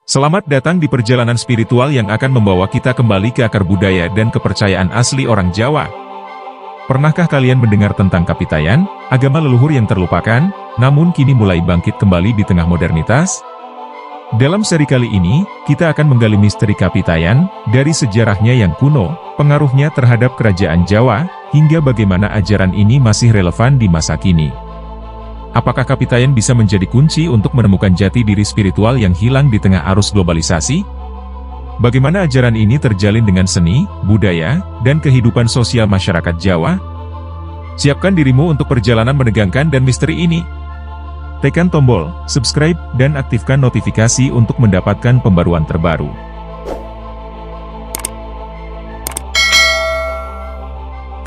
Selamat datang di perjalanan spiritual yang akan membawa kita kembali ke akar budaya dan kepercayaan asli orang Jawa. Pernahkah kalian mendengar tentang Kapitayan, agama leluhur yang terlupakan, namun kini mulai bangkit kembali di tengah modernitas? Dalam seri kali ini, kita akan menggali misteri Kapitayan, dari sejarahnya yang kuno, pengaruhnya terhadap kerajaan Jawa, hingga bagaimana ajaran ini masih relevan di masa kini. Apakah Kapitayan bisa menjadi kunci untuk menemukan jati diri spiritual yang hilang di tengah arus globalisasi? Bagaimana ajaran ini terjalin dengan seni, budaya, dan kehidupan sosial masyarakat Jawa? Siapkan dirimu untuk perjalanan menegangkan dan misteri ini. Tekan tombol subscribe dan aktifkan notifikasi untuk mendapatkan pembaruan terbaru.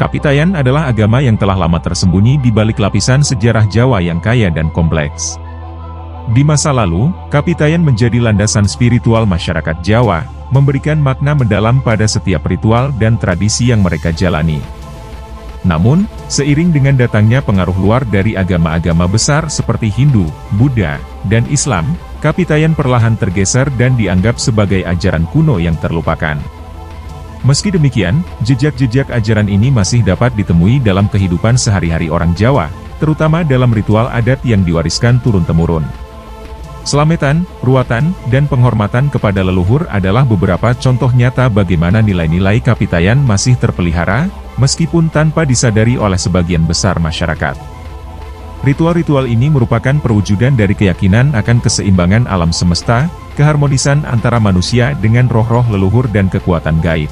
Kapitayan adalah agama yang telah lama tersembunyi di balik lapisan sejarah Jawa yang kaya dan kompleks. Di masa lalu, Kapitayan menjadi landasan spiritual masyarakat Jawa, memberikan makna mendalam pada setiap ritual dan tradisi yang mereka jalani. Namun, seiring dengan datangnya pengaruh luar dari agama-agama besar seperti Hindu, Buddha, dan Islam, Kapitayan perlahan tergeser dan dianggap sebagai ajaran kuno yang terlupakan. Meski demikian, jejak-jejak ajaran ini masih dapat ditemui dalam kehidupan sehari-hari orang Jawa, terutama dalam ritual adat yang diwariskan turun-temurun. Slametan, ruatan, dan penghormatan kepada leluhur adalah beberapa contoh nyata bagaimana nilai-nilai Kapitayan masih terpelihara, meskipun tanpa disadari oleh sebagian besar masyarakat. Ritual-ritual ini merupakan perwujudan dari keyakinan akan keseimbangan alam semesta, keharmonisan antara manusia dengan roh-roh leluhur dan kekuatan gaib.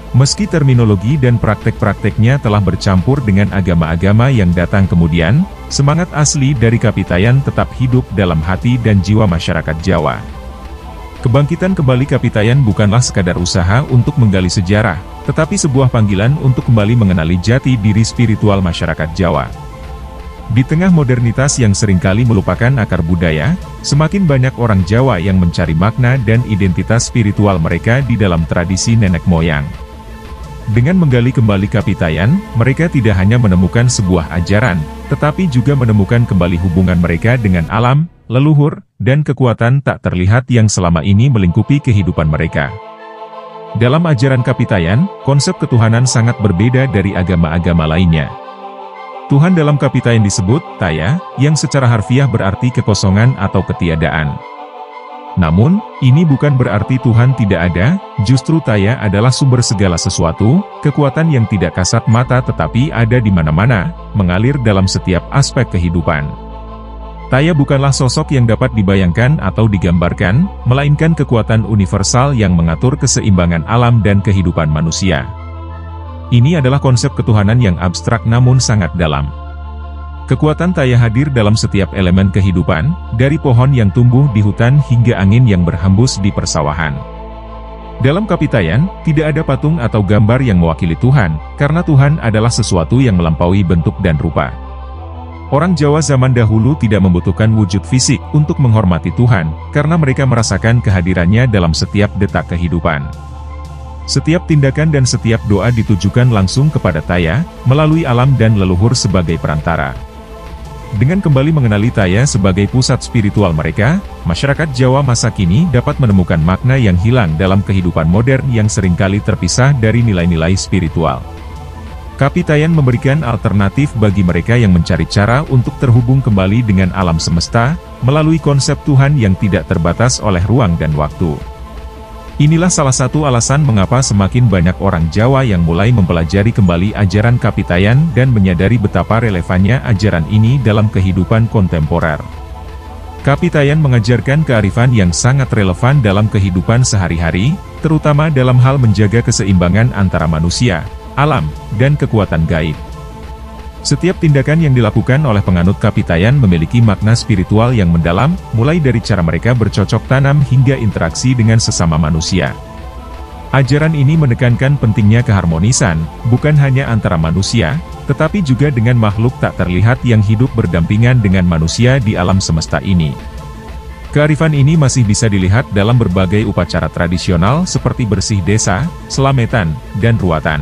Meski terminologi dan praktek-prakteknya telah bercampur dengan agama-agama yang datang kemudian, semangat asli dari Kapitayan tetap hidup dalam hati dan jiwa masyarakat Jawa. Kebangkitan kembali Kapitayan bukanlah sekadar usaha untuk menggali sejarah, tetapi sebuah panggilan untuk kembali mengenali jati diri spiritual masyarakat Jawa. Di tengah modernitas yang seringkali melupakan akar budaya, semakin banyak orang Jawa yang mencari makna dan identitas spiritual mereka di dalam tradisi nenek moyang. Dengan menggali kembali Kapitayan, mereka tidak hanya menemukan sebuah ajaran, tetapi juga menemukan kembali hubungan mereka dengan alam, leluhur, dan kekuatan tak terlihat yang selama ini melingkupi kehidupan mereka. Dalam ajaran Kapitayan, konsep ketuhanan sangat berbeda dari agama-agama lainnya. Tuhan dalam Kapitayan disebut Taya, yang secara harfiah berarti kekosongan atau ketiadaan. Namun, ini bukan berarti Tuhan tidak ada, justru Taya adalah sumber segala sesuatu, kekuatan yang tidak kasat mata tetapi ada di mana-mana, mengalir dalam setiap aspek kehidupan. Taya bukanlah sosok yang dapat dibayangkan atau digambarkan, melainkan kekuatan universal yang mengatur keseimbangan alam dan kehidupan manusia. Ini adalah konsep ketuhanan yang abstrak namun sangat dalam. Kekuatan Taya hadir dalam setiap elemen kehidupan, dari pohon yang tumbuh di hutan hingga angin yang berhembus di persawahan. Dalam Kapitayan, tidak ada patung atau gambar yang mewakili Tuhan, karena Tuhan adalah sesuatu yang melampaui bentuk dan rupa. Orang Jawa zaman dahulu tidak membutuhkan wujud fisik untuk menghormati Tuhan, karena mereka merasakan kehadirannya dalam setiap detak kehidupan. Setiap tindakan dan setiap doa ditujukan langsung kepada Taya, melalui alam dan leluhur sebagai perantara. Dengan kembali mengenali Taya sebagai pusat spiritual mereka, masyarakat Jawa masa kini dapat menemukan makna yang hilang dalam kehidupan modern yang seringkali terpisah dari nilai-nilai spiritual. Kapitayan memberikan alternatif bagi mereka yang mencari cara untuk terhubung kembali dengan alam semesta, melalui konsep Tuhan yang tidak terbatas oleh ruang dan waktu. Inilah salah satu alasan mengapa semakin banyak orang Jawa yang mulai mempelajari kembali ajaran Kapitayan dan menyadari betapa relevannya ajaran ini dalam kehidupan kontemporer. Kapitayan mengajarkan kearifan yang sangat relevan dalam kehidupan sehari-hari, terutama dalam hal menjaga keseimbangan antara manusia, alam, dan kekuatan gaib. Setiap tindakan yang dilakukan oleh penganut Kapitayan memiliki makna spiritual yang mendalam, mulai dari cara mereka bercocok tanam hingga interaksi dengan sesama manusia. Ajaran ini menekankan pentingnya keharmonisan, bukan hanya antara manusia, tetapi juga dengan makhluk tak terlihat yang hidup berdampingan dengan manusia di alam semesta ini. Kearifan ini masih bisa dilihat dalam berbagai upacara tradisional seperti bersih desa, slametan, dan ruatan.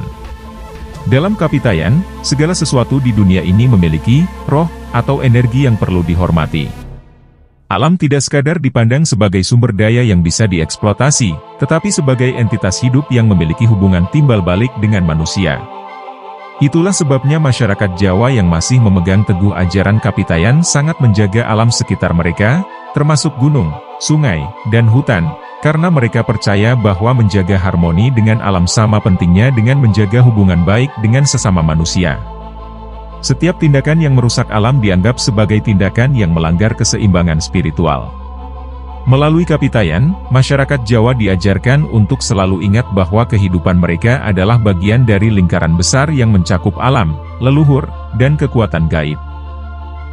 Dalam Kapitayan, segala sesuatu di dunia ini memiliki roh atau energi yang perlu dihormati. Alam tidak sekadar dipandang sebagai sumber daya yang bisa dieksploitasi, tetapi sebagai entitas hidup yang memiliki hubungan timbal balik dengan manusia. Itulah sebabnya masyarakat Jawa yang masih memegang teguh ajaran Kapitayan sangat menjaga alam sekitar mereka, termasuk gunung, sungai, dan hutan, karena mereka percaya bahwa menjaga harmoni dengan alam sama pentingnya dengan menjaga hubungan baik dengan sesama manusia. Setiap tindakan yang merusak alam dianggap sebagai tindakan yang melanggar keseimbangan spiritual. Melalui Kapitayan, masyarakat Jawa diajarkan untuk selalu ingat bahwa kehidupan mereka adalah bagian dari lingkaran besar yang mencakup alam, leluhur, dan kekuatan gaib.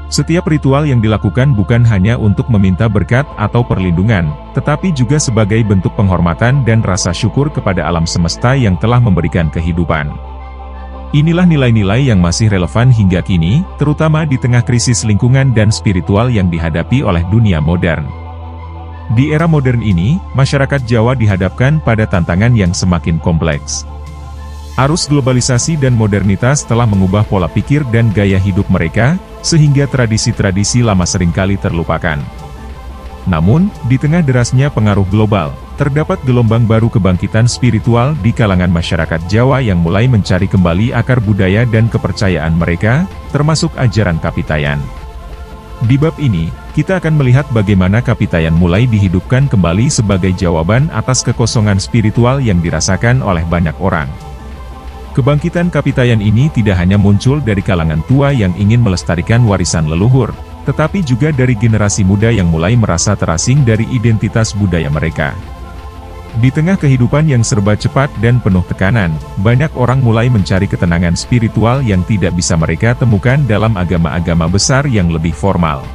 Setiap ritual yang dilakukan bukan hanya untuk meminta berkat atau perlindungan, tetapi juga sebagai bentuk penghormatan dan rasa syukur kepada alam semesta yang telah memberikan kehidupan. Inilah nilai-nilai yang masih relevan hingga kini, terutama di tengah krisis lingkungan dan spiritual yang dihadapi oleh dunia modern. Di era modern ini, masyarakat Jawa dihadapkan pada tantangan yang semakin kompleks. Arus globalisasi dan modernitas telah mengubah pola pikir dan gaya hidup mereka, sehingga tradisi-tradisi lama seringkali terlupakan. Namun, di tengah derasnya pengaruh global, terdapat gelombang baru kebangkitan spiritual di kalangan masyarakat Jawa yang mulai mencari kembali akar budaya dan kepercayaan mereka, termasuk ajaran Kapitayan. Di bab ini, kita akan melihat bagaimana Kapitayan mulai dihidupkan kembali sebagai jawaban atas kekosongan spiritual yang dirasakan oleh banyak orang. Kebangkitan Kapitayan ini tidak hanya muncul dari kalangan tua yang ingin melestarikan warisan leluhur, tetapi juga dari generasi muda yang mulai merasa terasing dari identitas budaya mereka. Di tengah kehidupan yang serba cepat dan penuh tekanan, banyak orang mulai mencari ketenangan spiritual yang tidak bisa mereka temukan dalam agama-agama besar yang lebih formal.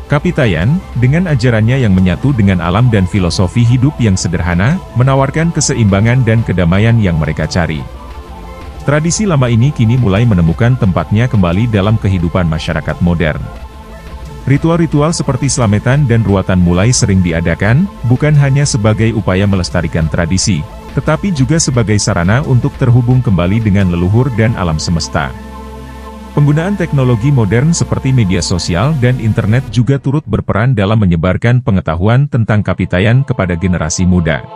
Kapitayan, dengan ajarannya yang menyatu dengan alam dan filosofi hidup yang sederhana, menawarkan keseimbangan dan kedamaian yang mereka cari. Tradisi lama ini kini mulai menemukan tempatnya kembali dalam kehidupan masyarakat modern. Ritual-ritual seperti slametan dan ruatan mulai sering diadakan, bukan hanya sebagai upaya melestarikan tradisi, tetapi juga sebagai sarana untuk terhubung kembali dengan leluhur dan alam semesta. Penggunaan teknologi modern seperti media sosial dan internet juga turut berperan dalam menyebarkan pengetahuan tentang Kapitayan kepada generasi muda.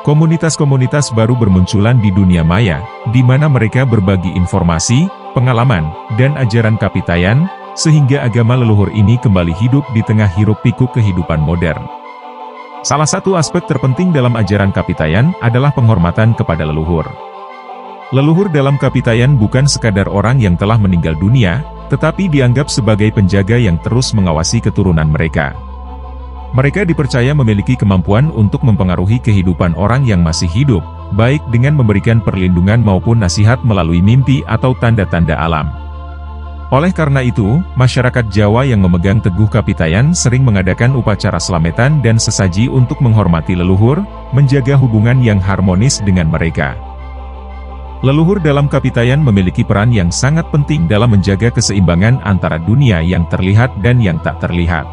Komunitas-komunitas baru bermunculan di dunia maya, di mana mereka berbagi informasi, pengalaman, dan ajaran Kapitayan, sehingga agama leluhur ini kembali hidup di tengah hiruk-pikuk kehidupan modern. Salah satu aspek terpenting dalam ajaran Kapitayan adalah penghormatan kepada leluhur. Leluhur dalam Kapitayan bukan sekadar orang yang telah meninggal dunia, tetapi dianggap sebagai penjaga yang terus mengawasi keturunan mereka. Mereka dipercaya memiliki kemampuan untuk mempengaruhi kehidupan orang yang masih hidup, baik dengan memberikan perlindungan maupun nasihat melalui mimpi atau tanda-tanda alam. Oleh karena itu, masyarakat Jawa yang memegang teguh Kapitayan sering mengadakan upacara slametan dan sesaji untuk menghormati leluhur, menjaga hubungan yang harmonis dengan mereka. Leluhur dalam Kapitayan memiliki peran yang sangat penting dalam menjaga keseimbangan antara dunia yang terlihat dan yang tak terlihat.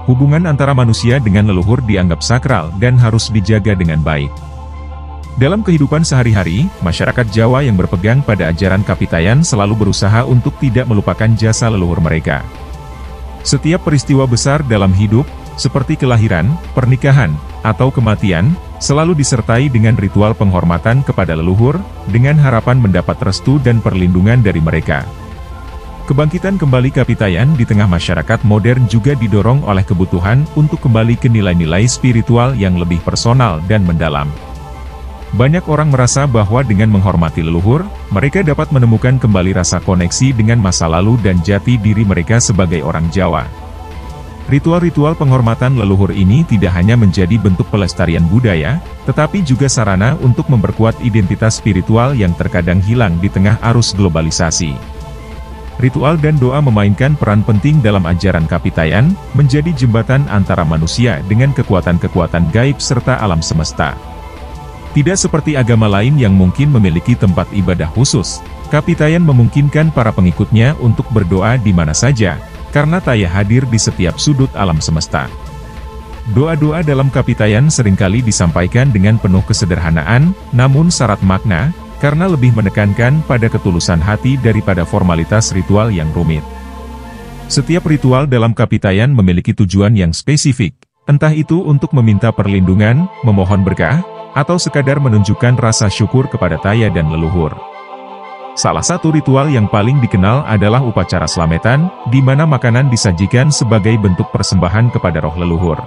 Hubungan antara manusia dengan leluhur dianggap sakral dan harus dijaga dengan baik. Dalam kehidupan sehari-hari, masyarakat Jawa yang berpegang pada ajaran Kapitayan selalu berusaha untuk tidak melupakan jasa leluhur mereka. Setiap peristiwa besar dalam hidup, seperti kelahiran, pernikahan, atau kematian, selalu disertai dengan ritual penghormatan kepada leluhur, dengan harapan mendapat restu dan perlindungan dari mereka. Kebangkitan kembali Kapitayan di tengah masyarakat modern juga didorong oleh kebutuhan untuk kembali ke nilai-nilai spiritual yang lebih personal dan mendalam. Banyak orang merasa bahwa dengan menghormati leluhur, mereka dapat menemukan kembali rasa koneksi dengan masa lalu dan jati diri mereka sebagai orang Jawa. Ritual-ritual penghormatan leluhur ini tidak hanya menjadi bentuk pelestarian budaya, tetapi juga sarana untuk memperkuat identitas spiritual yang terkadang hilang di tengah arus globalisasi. Ritual dan doa memainkan peran penting dalam ajaran Kapitayan, menjadi jembatan antara manusia dengan kekuatan-kekuatan gaib serta alam semesta. Tidak seperti agama lain yang mungkin memiliki tempat ibadah khusus, Kapitayan memungkinkan para pengikutnya untuk berdoa di mana saja, karena Taya hadir di setiap sudut alam semesta. Doa-doa dalam Kapitayan seringkali disampaikan dengan penuh kesederhanaan, namun syarat makna, karena lebih menekankan pada ketulusan hati daripada formalitas ritual yang rumit. Setiap ritual dalam Kapitayan memiliki tujuan yang spesifik, entah itu untuk meminta perlindungan, memohon berkah, atau sekadar menunjukkan rasa syukur kepada Taya dan leluhur. Salah satu ritual yang paling dikenal adalah upacara Slametan, di mana makanan disajikan sebagai bentuk persembahan kepada roh leluhur.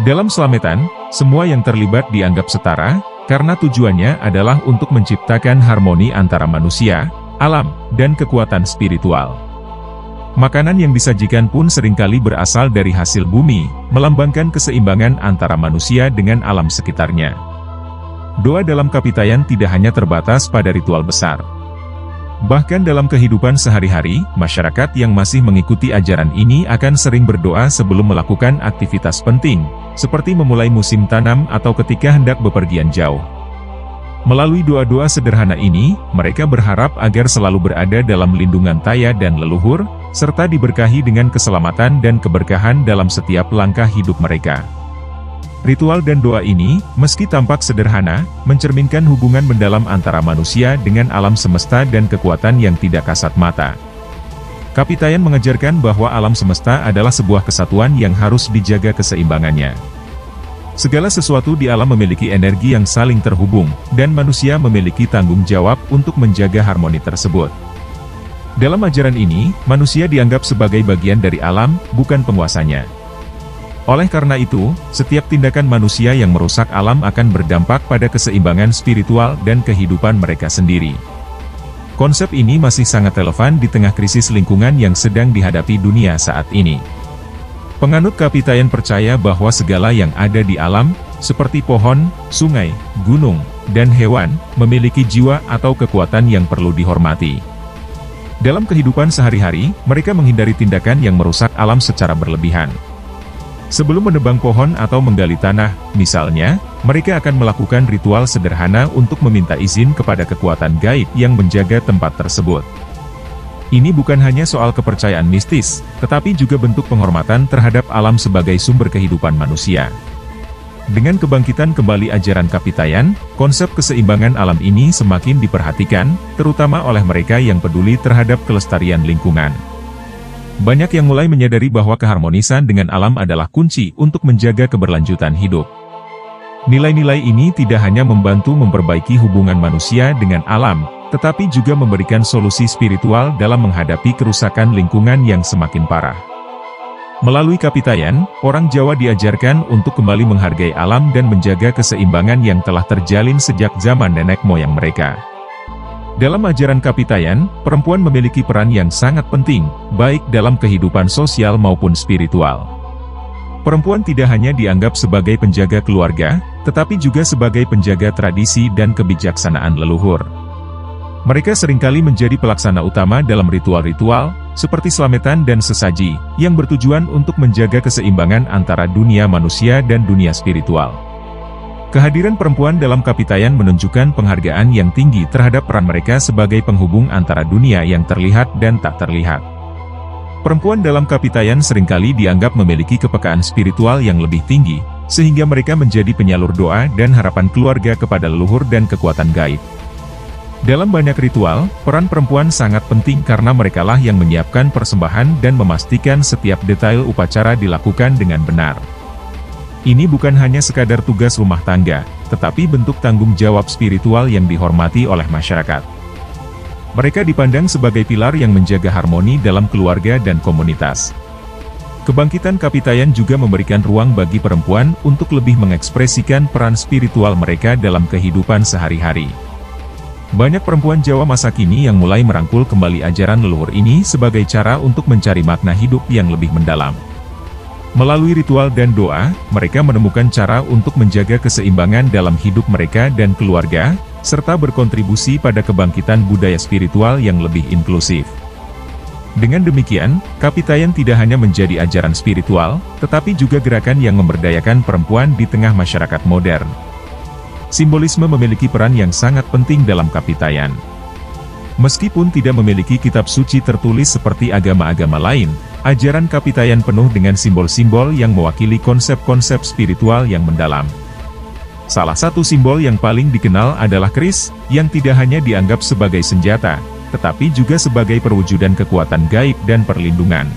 Dalam Slametan, semua yang terlibat dianggap setara, karena tujuannya adalah untuk menciptakan harmoni antara manusia, alam, dan kekuatan spiritual. Makanan yang disajikan pun seringkali berasal dari hasil bumi, melambangkan keseimbangan antara manusia dengan alam sekitarnya. Doa dalam Kapitayan tidak hanya terbatas pada ritual besar. Bahkan dalam kehidupan sehari-hari, masyarakat yang masih mengikuti ajaran ini akan sering berdoa sebelum melakukan aktivitas penting, seperti memulai musim tanam atau ketika hendak bepergian jauh. Melalui doa-doa sederhana ini, mereka berharap agar selalu berada dalam lindungan Taya dan leluhur, serta diberkahi dengan keselamatan dan keberkahan dalam setiap langkah hidup mereka. Ritual dan doa ini, meski tampak sederhana, mencerminkan hubungan mendalam antara manusia dengan alam semesta dan kekuatan yang tidak kasat mata. Kapitayan mengajarkan bahwa alam semesta adalah sebuah kesatuan yang harus dijaga keseimbangannya. Segala sesuatu di alam memiliki energi yang saling terhubung, dan manusia memiliki tanggung jawab untuk menjaga harmoni tersebut. Dalam ajaran ini, manusia dianggap sebagai bagian dari alam, bukan penguasanya. Oleh karena itu, setiap tindakan manusia yang merusak alam akan berdampak pada keseimbangan spiritual dan kehidupan mereka sendiri. Konsep ini masih sangat relevan di tengah krisis lingkungan yang sedang dihadapi dunia saat ini. Penganut Kapitayan percaya bahwa segala yang ada di alam, seperti pohon, sungai, gunung, dan hewan, memiliki jiwa atau kekuatan yang perlu dihormati. Dalam kehidupan sehari-hari, mereka menghindari tindakan yang merusak alam secara berlebihan. Sebelum menebang pohon atau menggali tanah, misalnya, mereka akan melakukan ritual sederhana untuk meminta izin kepada kekuatan gaib yang menjaga tempat tersebut. Ini bukan hanya soal kepercayaan mistis, tetapi juga bentuk penghormatan terhadap alam sebagai sumber kehidupan manusia. Dengan kebangkitan kembali ajaran Kapitayan, konsep keseimbangan alam ini semakin diperhatikan, terutama oleh mereka yang peduli terhadap kelestarian lingkungan. Banyak yang mulai menyadari bahwa keharmonisan dengan alam adalah kunci untuk menjaga keberlanjutan hidup. Nilai-nilai ini tidak hanya membantu memperbaiki hubungan manusia dengan alam, tetapi juga memberikan solusi spiritual dalam menghadapi kerusakan lingkungan yang semakin parah. Melalui Kapitayan, orang Jawa diajarkan untuk kembali menghargai alam dan menjaga keseimbangan yang telah terjalin sejak zaman nenek moyang mereka. Dalam ajaran Kapitayan, perempuan memiliki peran yang sangat penting, baik dalam kehidupan sosial maupun spiritual. Perempuan tidak hanya dianggap sebagai penjaga keluarga, tetapi juga sebagai penjaga tradisi dan kebijaksanaan leluhur. Mereka seringkali menjadi pelaksana utama dalam ritual-ritual, seperti Slametan dan sesaji, yang bertujuan untuk menjaga keseimbangan antara dunia manusia dan dunia spiritual. Kehadiran perempuan dalam Kapitayan menunjukkan penghargaan yang tinggi terhadap peran mereka sebagai penghubung antara dunia yang terlihat dan tak terlihat. Perempuan dalam Kapitayan seringkali dianggap memiliki kepekaan spiritual yang lebih tinggi, sehingga mereka menjadi penyalur doa dan harapan keluarga kepada leluhur dan kekuatan gaib. Dalam banyak ritual, peran perempuan sangat penting karena merekalah yang menyiapkan persembahan dan memastikan setiap detail upacara dilakukan dengan benar. Ini bukan hanya sekadar tugas rumah tangga, tetapi bentuk tanggung jawab spiritual yang dihormati oleh masyarakat. Mereka dipandang sebagai pilar yang menjaga harmoni dalam keluarga dan komunitas. Kebangkitan Kapitayan juga memberikan ruang bagi perempuan untuk lebih mengekspresikan peran spiritual mereka dalam kehidupan sehari-hari. Banyak perempuan Jawa masa kini yang mulai merangkul kembali ajaran leluhur ini sebagai cara untuk mencari makna hidup yang lebih mendalam. Melalui ritual dan doa, mereka menemukan cara untuk menjaga keseimbangan dalam hidup mereka dan keluarga, serta berkontribusi pada kebangkitan budaya spiritual yang lebih inklusif. Dengan demikian, Kapitayan tidak hanya menjadi ajaran spiritual, tetapi juga gerakan yang memberdayakan perempuan di tengah masyarakat modern. Simbolisme memiliki peran yang sangat penting dalam Kapitayan. Meskipun tidak memiliki kitab suci tertulis seperti agama-agama lain, ajaran Kapitayan penuh dengan simbol-simbol yang mewakili konsep-konsep spiritual yang mendalam. Salah satu simbol yang paling dikenal adalah keris, yang tidak hanya dianggap sebagai senjata, tetapi juga sebagai perwujudan kekuatan gaib dan perlindungan.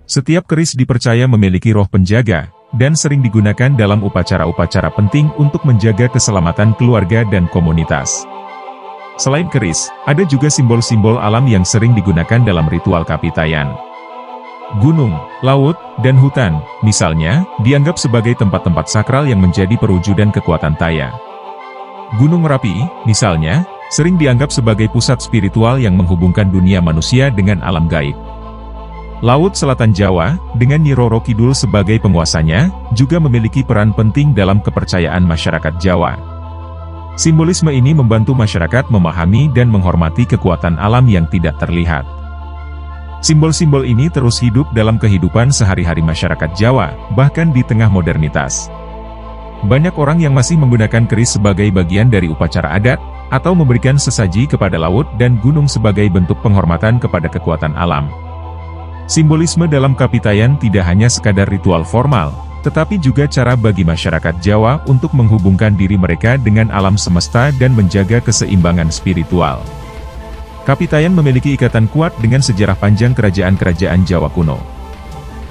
Setiap keris dipercaya memiliki roh penjaga, dan sering digunakan dalam upacara-upacara penting untuk menjaga keselamatan keluarga dan komunitas. Selain keris, ada juga simbol-simbol alam yang sering digunakan dalam ritual kapitayan. Gunung, laut, dan hutan, misalnya, dianggap sebagai tempat-tempat sakral yang menjadi perwujudan kekuatan Taya. Gunung Merapi, misalnya, sering dianggap sebagai pusat spiritual yang menghubungkan dunia manusia dengan alam gaib. Laut Selatan Jawa, dengan Nyi Roro Kidul sebagai penguasanya, juga memiliki peran penting dalam kepercayaan masyarakat Jawa. Simbolisme ini membantu masyarakat memahami dan menghormati kekuatan alam yang tidak terlihat. Simbol-simbol ini terus hidup dalam kehidupan sehari-hari masyarakat Jawa, bahkan di tengah modernitas. Banyak orang yang masih menggunakan keris sebagai bagian dari upacara adat, atau memberikan sesaji kepada laut dan gunung sebagai bentuk penghormatan kepada kekuatan alam. Simbolisme dalam kapitayan tidak hanya sekadar ritual formal, tetapi juga cara bagi masyarakat Jawa untuk menghubungkan diri mereka dengan alam semesta dan menjaga keseimbangan spiritual. Kapitayan memiliki ikatan kuat dengan sejarah panjang kerajaan-kerajaan Jawa kuno.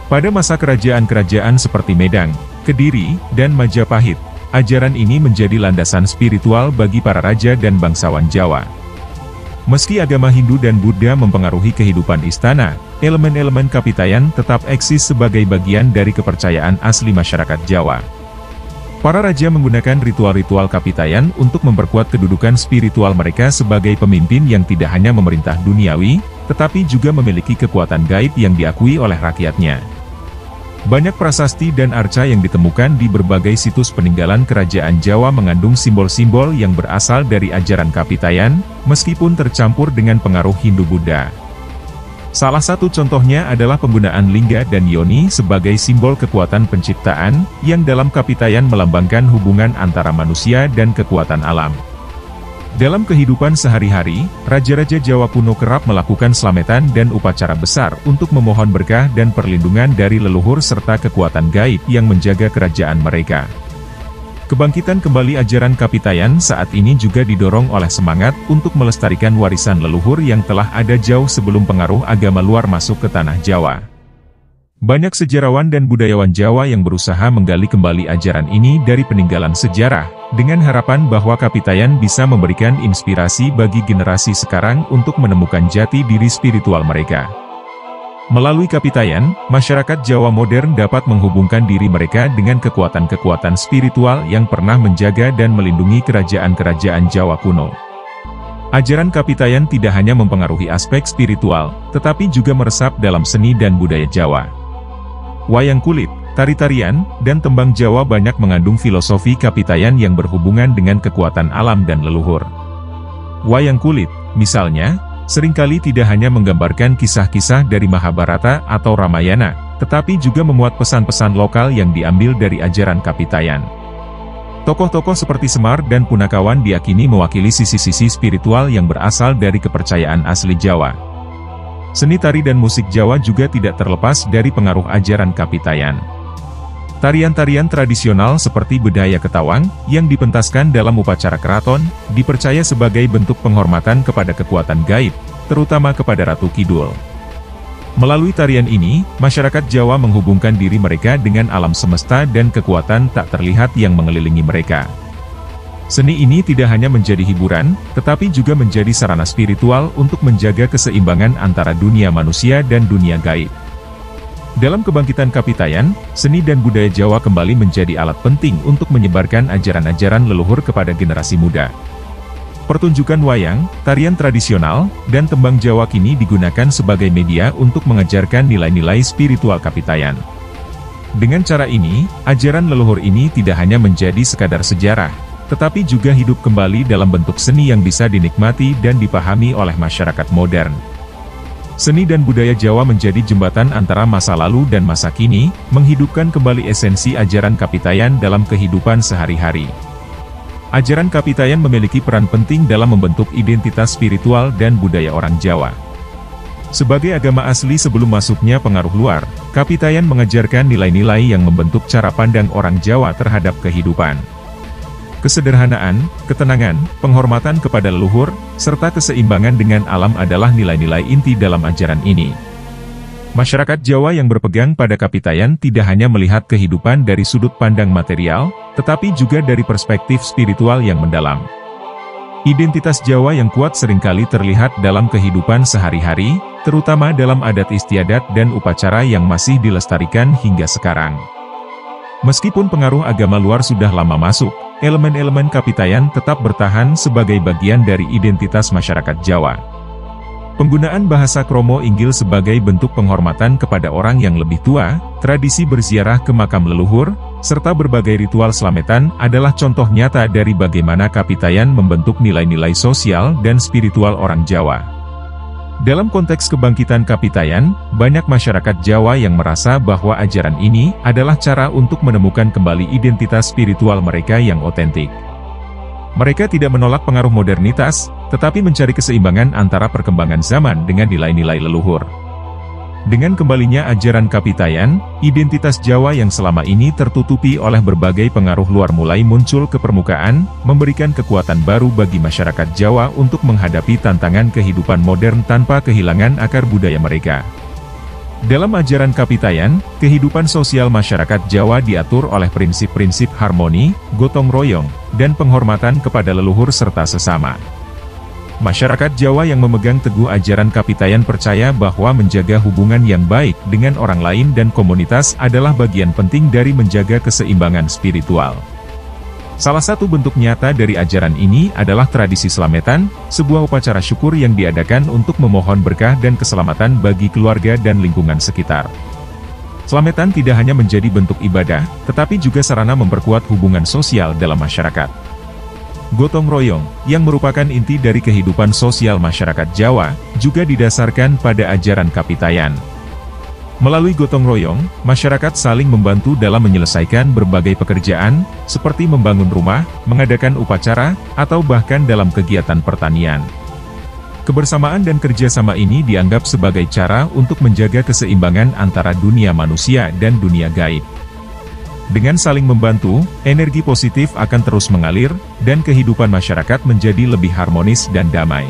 Pada masa kerajaan-kerajaan seperti Medang, Kediri, dan Majapahit, ajaran ini menjadi landasan spiritual bagi para raja dan bangsawan Jawa. Meski agama Hindu dan Buddha mempengaruhi kehidupan istana, elemen-elemen kapitayan tetap eksis sebagai bagian dari kepercayaan asli masyarakat Jawa. Para raja menggunakan ritual-ritual kapitayan untuk memperkuat kedudukan spiritual mereka sebagai pemimpin yang tidak hanya memerintah duniawi, tetapi juga memiliki kekuatan gaib yang diakui oleh rakyatnya. Banyak prasasti dan arca yang ditemukan di berbagai situs peninggalan kerajaan Jawa mengandung simbol-simbol yang berasal dari ajaran kapitayan, meskipun tercampur dengan pengaruh Hindu-Buddha. Salah satu contohnya adalah penggunaan lingga dan yoni sebagai simbol kekuatan penciptaan, yang dalam kapitayan melambangkan hubungan antara manusia dan kekuatan alam. Dalam kehidupan sehari-hari, raja-raja Jawa kuno kerap melakukan slametan dan upacara besar untuk memohon berkah dan perlindungan dari leluhur serta kekuatan gaib yang menjaga kerajaan mereka. Kebangkitan kembali ajaran kapitayan saat ini juga didorong oleh semangat untuk melestarikan warisan leluhur yang telah ada jauh sebelum pengaruh agama luar masuk ke tanah Jawa. Banyak sejarawan dan budayawan Jawa yang berusaha menggali kembali ajaran ini dari peninggalan sejarah, dengan harapan bahwa kapitayan bisa memberikan inspirasi bagi generasi sekarang untuk menemukan jati diri spiritual mereka. Melalui kapitayan, masyarakat Jawa modern dapat menghubungkan diri mereka dengan kekuatan-kekuatan spiritual yang pernah menjaga dan melindungi kerajaan-kerajaan Jawa kuno. Ajaran kapitayan tidak hanya mempengaruhi aspek spiritual, tetapi juga meresap dalam seni dan budaya Jawa. Wayang kulit, tari-tarian, dan tembang Jawa banyak mengandung filosofi kapitayan yang berhubungan dengan kekuatan alam dan leluhur. Wayang kulit, misalnya, seringkali tidak hanya menggambarkan kisah-kisah dari Mahabharata atau Ramayana, tetapi juga memuat pesan-pesan lokal yang diambil dari ajaran kapitayan. Tokoh-tokoh seperti Semar dan Punakawan diyakini mewakili sisi-sisi spiritual yang berasal dari kepercayaan asli Jawa. Seni tari dan musik Jawa juga tidak terlepas dari pengaruh ajaran kapitayan. Tarian-tarian tradisional seperti Bedaya Ketawang, yang dipentaskan dalam upacara keraton, dipercaya sebagai bentuk penghormatan kepada kekuatan gaib, terutama kepada Ratu Kidul. Melalui tarian ini, masyarakat Jawa menghubungkan diri mereka dengan alam semesta dan kekuatan tak terlihat yang mengelilingi mereka. Seni ini tidak hanya menjadi hiburan, tetapi juga menjadi sarana spiritual untuk menjaga keseimbangan antara dunia manusia dan dunia gaib. Dalam kebangkitan kapitayan, seni dan budaya Jawa kembali menjadi alat penting untuk menyebarkan ajaran-ajaran leluhur kepada generasi muda. Pertunjukan wayang, tarian tradisional, dan tembang Jawa kini digunakan sebagai media untuk mengajarkan nilai-nilai spiritual kapitayan. Dengan cara ini, ajaran leluhur ini tidak hanya menjadi sekadar sejarah, tetapi juga hidup kembali dalam bentuk seni yang bisa dinikmati dan dipahami oleh masyarakat modern. Seni dan budaya Jawa menjadi jembatan antara masa lalu dan masa kini, menghidupkan kembali esensi ajaran kapitayan dalam kehidupan sehari-hari. Ajaran kapitayan memiliki peran penting dalam membentuk identitas spiritual dan budaya orang Jawa. Sebagai agama asli sebelum masuknya pengaruh luar, kapitayan mengajarkan nilai-nilai yang membentuk cara pandang orang Jawa terhadap kehidupan. Kesederhanaan, ketenangan, penghormatan kepada leluhur, serta keseimbangan dengan alam adalah nilai-nilai inti dalam ajaran ini. Masyarakat Jawa yang berpegang pada Kapitayan tidak hanya melihat kehidupan dari sudut pandang material, tetapi juga dari perspektif spiritual yang mendalam. Identitas Jawa yang kuat seringkali terlihat dalam kehidupan sehari-hari, terutama dalam adat istiadat dan upacara yang masih dilestarikan hingga sekarang. Meskipun pengaruh agama luar sudah lama masuk, elemen-elemen Kapitayan tetap bertahan sebagai bagian dari identitas masyarakat Jawa. Penggunaan bahasa kromo inggil sebagai bentuk penghormatan kepada orang yang lebih tua, tradisi berziarah ke makam leluhur, serta berbagai ritual slametan adalah contoh nyata dari bagaimana Kapitayan membentuk nilai-nilai sosial dan spiritual orang Jawa. Dalam konteks kebangkitan Kapitayan, banyak masyarakat Jawa yang merasa bahwa ajaran ini adalah cara untuk menemukan kembali identitas spiritual mereka yang otentik. Mereka tidak menolak pengaruh modernitas, tetapi mencari keseimbangan antara perkembangan zaman dengan nilai-nilai leluhur. Dengan kembalinya ajaran Kapitayan, identitas Jawa yang selama ini tertutupi oleh berbagai pengaruh luar mulai muncul ke permukaan, memberikan kekuatan baru bagi masyarakat Jawa untuk menghadapi tantangan kehidupan modern tanpa kehilangan akar budaya mereka. Dalam ajaran Kapitayan, kehidupan sosial masyarakat Jawa diatur oleh prinsip-prinsip harmoni, gotong royong, dan penghormatan kepada leluhur serta sesama. Masyarakat Jawa yang memegang teguh ajaran Kapitayan percaya bahwa menjaga hubungan yang baik dengan orang lain dan komunitas adalah bagian penting dari menjaga keseimbangan spiritual. Salah satu bentuk nyata dari ajaran ini adalah tradisi slametan, sebuah upacara syukur yang diadakan untuk memohon berkah dan keselamatan bagi keluarga dan lingkungan sekitar. Slametan tidak hanya menjadi bentuk ibadah, tetapi juga sarana memperkuat hubungan sosial dalam masyarakat. Gotong royong, yang merupakan inti dari kehidupan sosial masyarakat Jawa, juga didasarkan pada ajaran Kapitayan. Melalui gotong royong, masyarakat saling membantu dalam menyelesaikan berbagai pekerjaan, seperti membangun rumah, mengadakan upacara, atau bahkan dalam kegiatan pertanian. Kebersamaan dan kerjasama ini dianggap sebagai cara untuk menjaga keseimbangan antara dunia manusia dan dunia gaib. Dengan saling membantu, energi positif akan terus mengalir, dan kehidupan masyarakat menjadi lebih harmonis dan damai.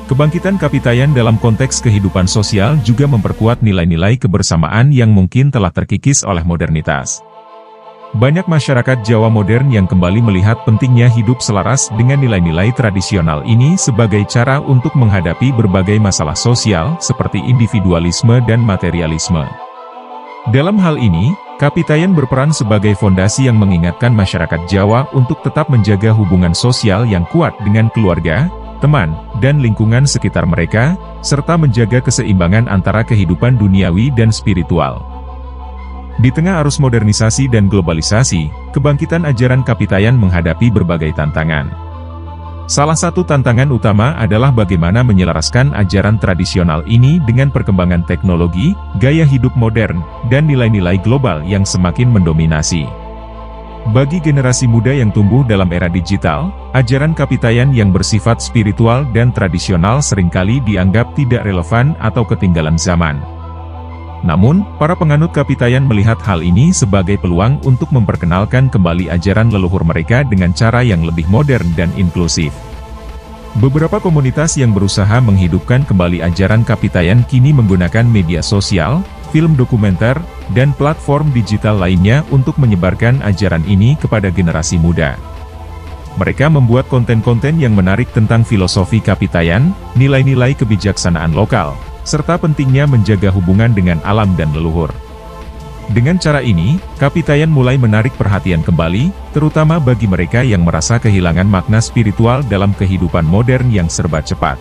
Kebangkitan Kapitayan dalam konteks kehidupan sosial juga memperkuat nilai-nilai kebersamaan yang mungkin telah terkikis oleh modernitas. Banyak masyarakat Jawa modern yang kembali melihat pentingnya hidup selaras dengan nilai-nilai tradisional ini sebagai cara untuk menghadapi berbagai masalah sosial seperti individualisme dan materialisme. Dalam hal ini, Kapitayan berperan sebagai fondasi yang mengingatkan masyarakat Jawa untuk tetap menjaga hubungan sosial yang kuat dengan keluarga, teman, dan lingkungan sekitar mereka, serta menjaga keseimbangan antara kehidupan duniawi dan spiritual. Di tengah arus modernisasi dan globalisasi, kebangkitan ajaran Kapitayan menghadapi berbagai tantangan. Salah satu tantangan utama adalah bagaimana menyelaraskan ajaran tradisional ini dengan perkembangan teknologi, gaya hidup modern, dan nilai-nilai global yang semakin mendominasi. Bagi generasi muda yang tumbuh dalam era digital, ajaran Kapitayan yang bersifat spiritual dan tradisional seringkali dianggap tidak relevan atau ketinggalan zaman. Namun, para penganut Kapitayan melihat hal ini sebagai peluang untuk memperkenalkan kembali ajaran leluhur mereka dengan cara yang lebih modern dan inklusif. Beberapa komunitas yang berusaha menghidupkan kembali ajaran Kapitayan kini menggunakan media sosial, film dokumenter, dan platform digital lainnya untuk menyebarkan ajaran ini kepada generasi muda. Mereka membuat konten-konten yang menarik tentang filosofi Kapitayan, nilai-nilai kebijaksanaan lokal, serta pentingnya menjaga hubungan dengan alam dan leluhur. Dengan cara ini, Kapitayan mulai menarik perhatian kembali, terutama bagi mereka yang merasa kehilangan makna spiritual dalam kehidupan modern yang serba cepat.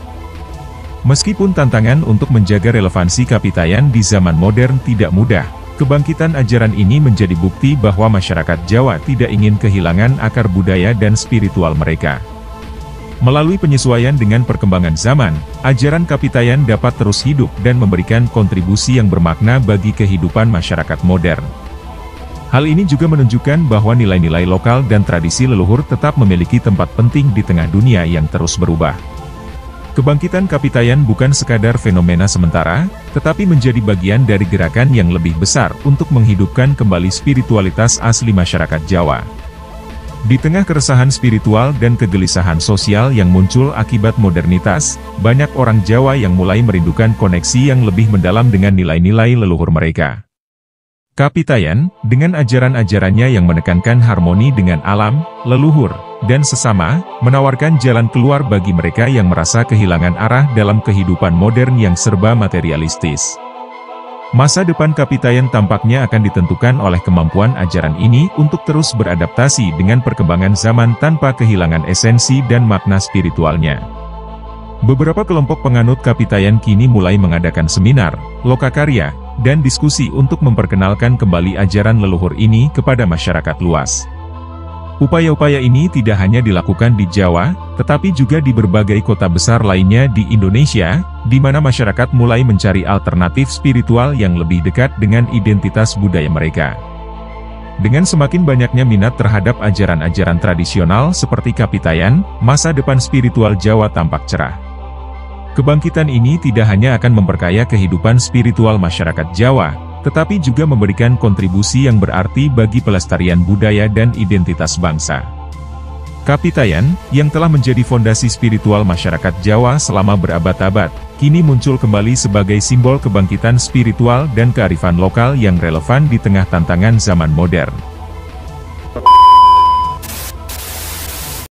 Meskipun tantangan untuk menjaga relevansi Kapitayan di zaman modern tidak mudah, kebangkitan ajaran ini menjadi bukti bahwa masyarakat Jawa tidak ingin kehilangan akar budaya dan spiritual mereka. Melalui penyesuaian dengan perkembangan zaman, ajaran Kapitayan dapat terus hidup dan memberikan kontribusi yang bermakna bagi kehidupan masyarakat modern. Hal ini juga menunjukkan bahwa nilai-nilai lokal dan tradisi leluhur tetap memiliki tempat penting di tengah dunia yang terus berubah. Kebangkitan Kapitayan bukan sekadar fenomena sementara, tetapi menjadi bagian dari gerakan yang lebih besar untuk menghidupkan kembali spiritualitas asli masyarakat Jawa. Di tengah keresahan spiritual dan kegelisahan sosial yang muncul akibat modernitas, banyak orang Jawa yang mulai merindukan koneksi yang lebih mendalam dengan nilai-nilai leluhur mereka. Kapitayan, dengan ajaran-ajarannya yang menekankan harmoni dengan alam, leluhur, dan sesama, menawarkan jalan keluar bagi mereka yang merasa kehilangan arah dalam kehidupan modern yang serba materialistis. Masa depan Kapitayan tampaknya akan ditentukan oleh kemampuan ajaran ini untuk terus beradaptasi dengan perkembangan zaman tanpa kehilangan esensi dan makna spiritualnya. Beberapa kelompok penganut Kapitayan kini mulai mengadakan seminar, lokakarya, dan diskusi untuk memperkenalkan kembali ajaran leluhur ini kepada masyarakat luas. Upaya-upaya ini tidak hanya dilakukan di Jawa, tetapi juga di berbagai kota besar lainnya di Indonesia, di mana masyarakat mulai mencari alternatif spiritual yang lebih dekat dengan identitas budaya mereka. Dengan semakin banyaknya minat terhadap ajaran-ajaran tradisional seperti Kapitayan, masa depan spiritual Jawa tampak cerah. Kebangkitan ini tidak hanya akan memperkaya kehidupan spiritual masyarakat Jawa, tetapi juga memberikan kontribusi yang berarti bagi pelestarian budaya dan identitas bangsa. Kapitayan, yang telah menjadi fondasi spiritual masyarakat Jawa selama berabad-abad, kini muncul kembali sebagai simbol kebangkitan spiritual dan kearifan lokal yang relevan di tengah tantangan zaman modern.